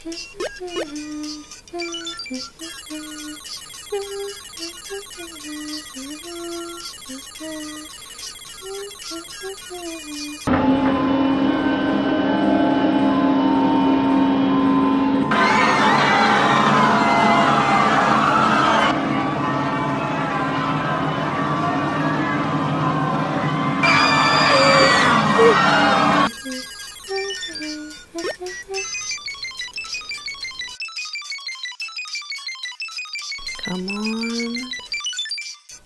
Come on.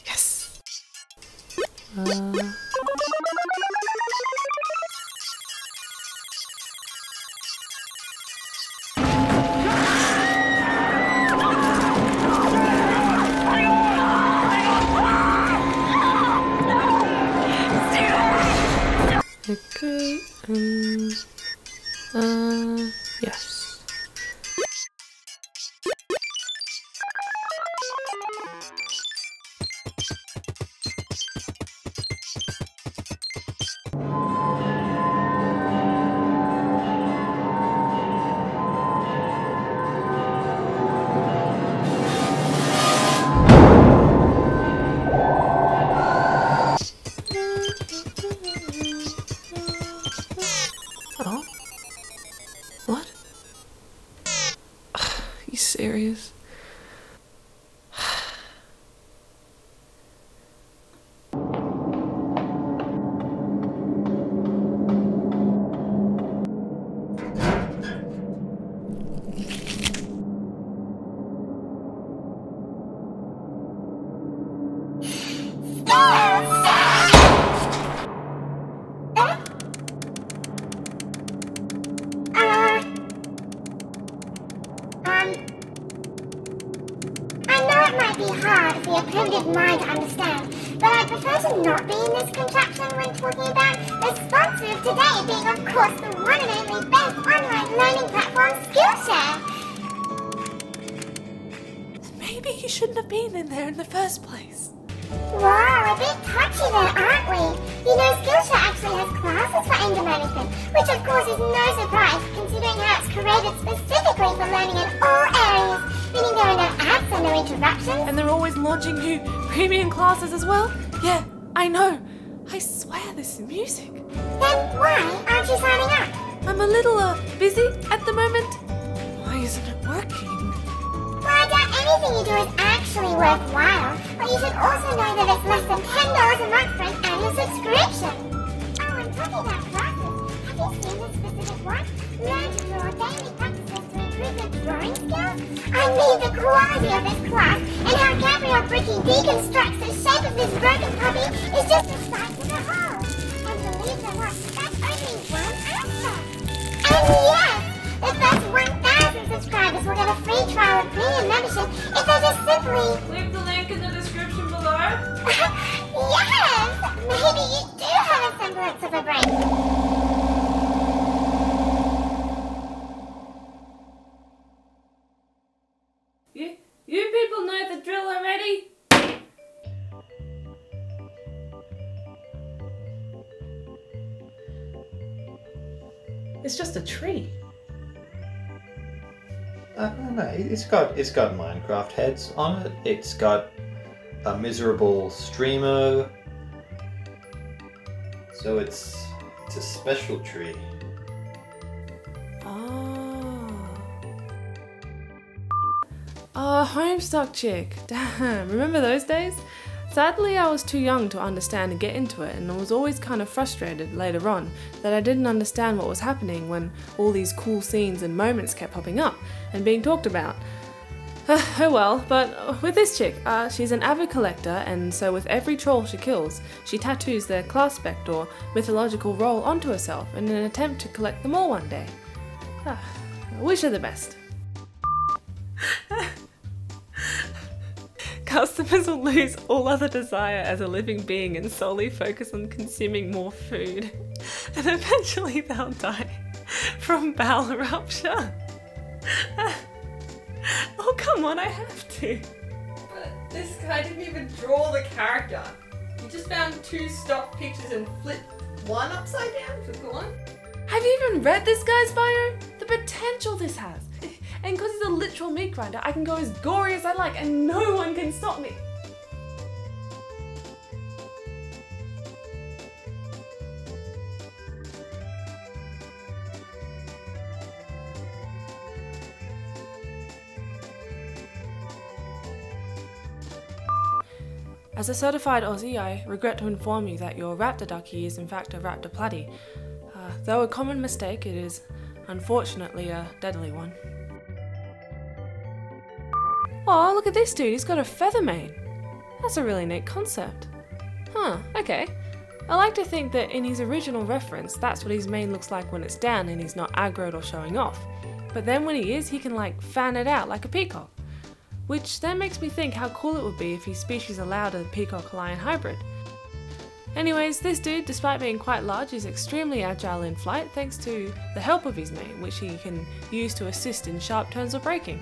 Yes. Okay. Yes. Oh? What? You serious? I know it might be hard for your primitive mind to understand, but I prefer to not be in this contraption when talking about the sponsor of today being, of course, the one and only best online learning platform, Skillshare. Maybe you shouldn't have been in there in the first place. Wow, a bit touchy there, aren't we? You know, Skillshare actually has classes for anger management, which of course is no surprise considering how it's created specifically for learning in all areas, meaning there are no ads and no interruptions. And they're always launching new premium classes as well? Yeah, I know. I swear this is music. Then why aren't you signing up? I'm a little busy at the moment. Why isn't it working? Well, I doubt anything you do is actually worthwhile, but you should also know that it's less than $10 a month for an annual subscription. Oh, and talking about classes, have you seen the specific one? Learn to draw daily practices to improve your drawing skills? I mean, the quality of this class and how Gabriel Bricky deconstructs the shape of this broken puppy is just a sight to behold. And believe it or not, that's only one aspect. And yes, the first 1,000 subscribers will get a free trial of premium membership if they just simply... Leave the link in the description below. Yes! Maybe you do have a semblance of a brain. You people know the drill already? It's just a tree. No, it's got Minecraft heads on it. It's got a miserable streamer. So it's a special tree. Oh, Homestuck chick. Damn, remember those days? Sadly, I was too young to understand and get into it, and I was always kind of frustrated later on that I didn't understand what was happening when all these cool scenes and moments kept popping up and being talked about. Oh well, but with this chick, she's an avid collector, and so with every troll she kills, she tattoos their class spec or mythological role onto herself in an attempt to collect them all one day. I wish her the best. Customers will lose all other desire as a living being and solely focus on consuming more food. And eventually they'll die from bowel rupture. Oh come on, I have to. But this guy didn't even draw the character. He just found 2 stock pictures and flipped one upside down for one. Have you even read this guy's bio? The potential this has. And because he's a literal meat grinder, I can go as gory as I like and no one can stop me. As a certified Aussie, I regret to inform you that your raptor ducky is in fact a raptor platy. Though a common mistake, it is unfortunately a deadly one. Oh, look at this dude, he's got a feather mane. That's a really neat concept. Huh, okay. I like to think that in his original reference, that's what his mane looks like when it's down and he's not aggroed or showing off. But then when he is, he can like fan it out like a peacock. Which then makes me think how cool it would be if his species allowed a peacock-lion hybrid. Anyways, this dude, despite being quite large, is extremely agile in flight thanks to the help of his mane, which he can use to assist in sharp turns or braking.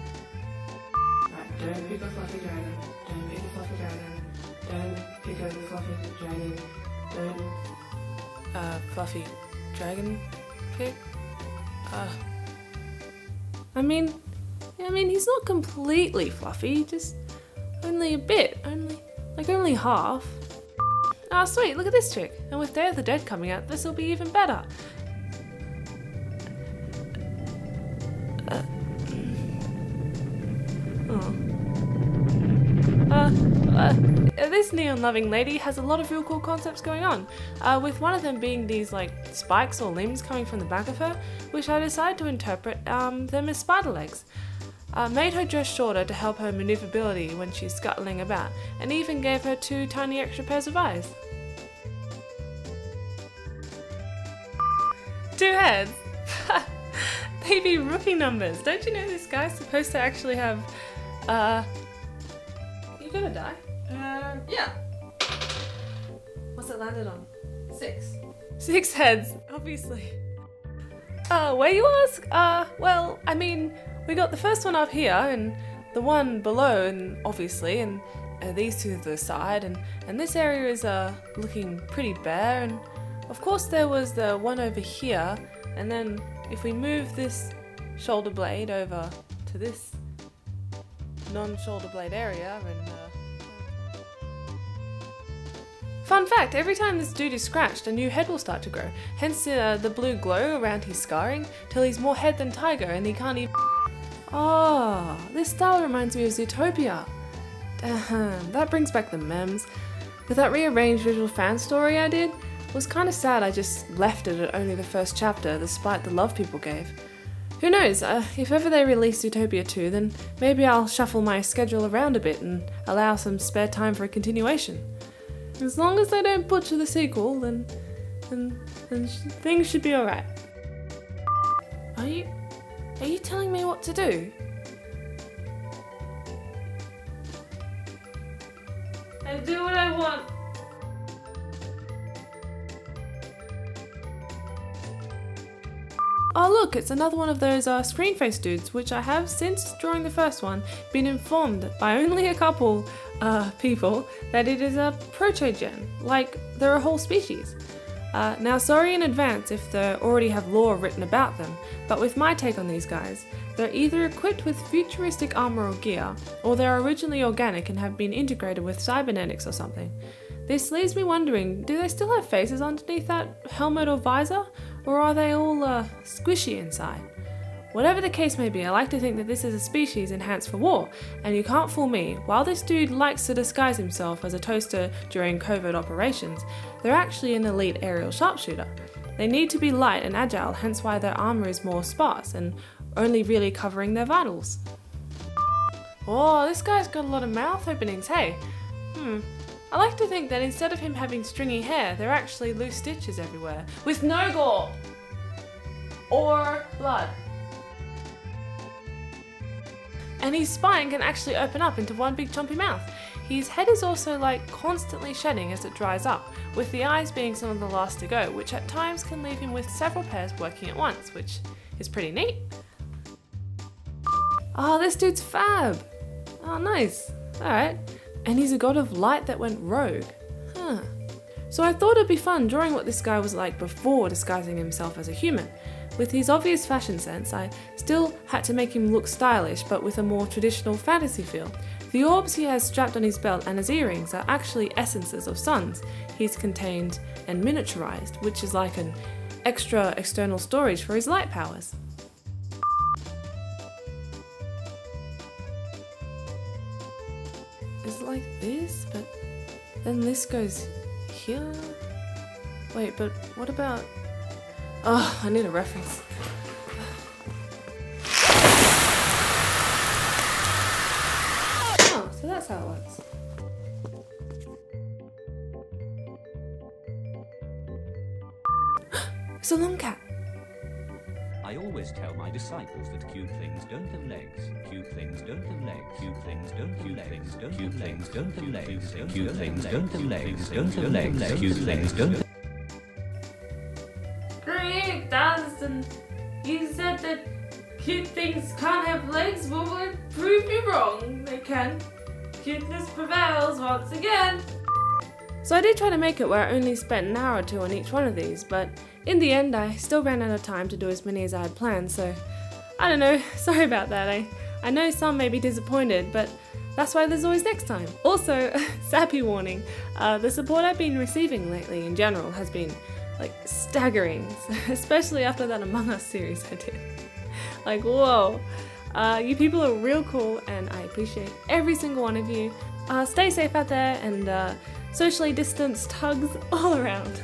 Right, don't pick a fluffy dragon, don't pick a fluffy dragon, don't pick a fluffy dragon, don't... fluffy dragon pick? I mean, he's not completely fluffy, just only a bit, only half. Ah, sweet, look at this trick. And with Day of the Dead coming out, this will be even better. This neon-loving lady has a lot of real cool concepts going on, with one of them being these like spikes or limbs coming from the back of her, which I decided to interpret them as spider legs. Made her dress shorter to help her maneuverability when she's scuttling about, and even gave her 2 tiny extra pairs of eyes. 2 heads! They be rookie numbers. Don't you know this guy's supposed to actually have, You gonna die? Yeah. What's it landed on? 6. 6 heads, obviously. Where you ask? Well, I mean, we got the first one up here, and the one below, and obviously, and these 2 to the side, and this area is looking pretty bare, and of course there was the one over here, and then if we move this shoulder blade over to this non-shoulder blade area, and fun fact, every time this dude is scratched, a new head will start to grow, hence the blue glow around his scarring, till he's more head than tiger and he can't even... Oh, this style reminds me of Zootopia. That brings back the memes. But that rearranged visual fan story I did was kind of sad I just left it at only the first chapter despite the love people gave. Who knows, if ever they release Zootopia 2, then maybe I'll shuffle my schedule around a bit and allow some spare time for a continuation. As long as they don't butcher the sequel, then things should be alright. Are you telling me what to do? I do what I want. Oh look, it's another one of those screen face dudes, which I have, since drawing the first one, been informed by only a couple people that it is a protogen, like they're a whole species. Now sorry in advance if they already have lore written about them, but with my take on these guys, they're either equipped with futuristic armor or gear, or they're originally organic and have been integrated with cybernetics or something. This leaves me wondering, do they still have faces underneath that helmet or visor, or are they all squishy inside? Whatever the case may be, I like to think that this is a species enhanced for war, and you can't fool me. While this dude likes to disguise himself as a toaster during covert operations, they're actually an elite aerial sharpshooter. They need to be light and agile, hence why their armor is more sparse and only really covering their vitals. Oh, this guy's got a lot of mouth openings, hey? I like to think that instead of him having stringy hair, they're actually loose stitches everywhere, with no gore or blood. And his spine can actually open up into one big chompy mouth. His head is also like constantly shedding as it dries up, with the eyes being some of the last to go, which at times can leave him with several pairs working at once, which is pretty neat. Oh, this dude's fab! Oh, nice. Alright. And he's a god of light that went rogue. So I thought it'd be fun drawing what this guy was like before disguising himself as a human. With his obvious fashion sense, I still had to make him look stylish but with a more traditional fantasy feel. The orbs he has strapped on his belt and his earrings are actually essences of suns he's contained and miniaturized, which is like an extra external storage for his light powers. It's like this, but then this goes here? Wait, but what about... Oh, I need a reference. Oh, so that's how it works. It's a long cat. I always tell my disciples that cute things don't have legs. Cute things don't have legs. Cute things don't have legs. Cute things don't have legs. Cute things don't have legs. Don't have legs. Cute things don't. Great, Dawson. You said that cute things can't have legs. Well, we'll prove you wrong. They can. Cuteness prevails once again. So I did try to make it where I only spent an hour or two on each one of these, but in the end I still ran out of time to do as many as I had planned, so I don't know, sorry about that. I know some may be disappointed, but that's why there's always next time. Also, sappy warning, the support I've been receiving lately in general has been like staggering, especially after that Among Us series I did. Like, whoa. You people are real cool and I appreciate every single one of you. Stay safe out there and socially distanced hugs all around.